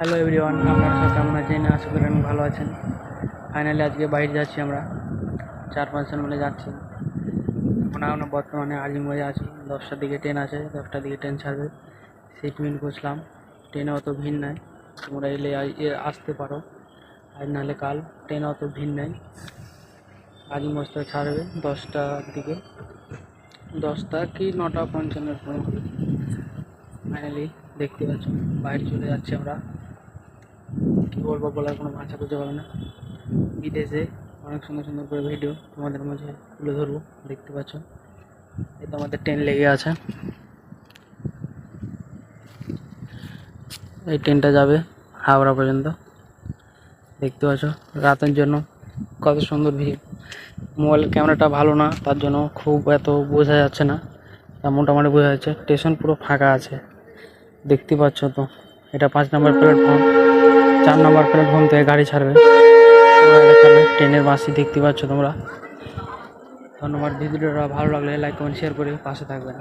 Hello everyone, আপনারা সব কেমন আছেন? আশা করি অনেক ভালো আছেন। ফাইনালি আজকে বাইরে যাচ্ছি আমরা 4-5 জন মিলে যাচ্ছি। আমরা বর্তমানে আজিমগঞ্জে আছি। 10টার দিকে ট্রেন আছে, 10টার দিকে ট্রেন ছাড়বে। সিট মিল করছিলাম, ট্রেনে অত ভিড় নাই। তোমরা এলে আসতে পারো, আর নাহলে কাল। ট্রেনে অত ভিড় নাই। আজিমগঞ্জ থেকে ছাড়বে 10টার দিকে, 10টা কি 9:55 হবে। ফাইনালি দেখতে পাচ্ছ বাইরে চলে যাচ্ছি আমরা। কী বলবো, বলার কোনো ভাষা খুঁজে পাবে না। বিদেশে অনেক সুন্দর সুন্দর করে ভিডিও তোমাদের মাঝে তুলে ধরবো। দেখতে পাচ্ছ এই তো আমাদের ট্রেন লেগে আছে। এই ট্রেনটা যাবে হাওড়া পর্যন্ত। দেখতে পাচ্ছ রাতের জন্য কত সুন্দর ভিড়। মোবাইল ক্যামেরাটা ভালো না, তার জন্য খুব এত বোঝা যাচ্ছে না, মোটামুটি বোঝা যাচ্ছে। স্টেশন পুরো ফাঁকা আছে, দেখতে পাচ্ছ তো। এটা 5 নম্বর প্ল্যাটফর্ম, 4 নম্বর প্ল্যাটফর্ম থেকে গাড়ি ছাড়বে। ট্রেনের বাসই দেখতে পাচ্ছ তোমরা। ধন্যবাদ। ভিডিওটা ভালো লাগলে লাইক কমেন্ট শেয়ার করে পাশে থাকবেন।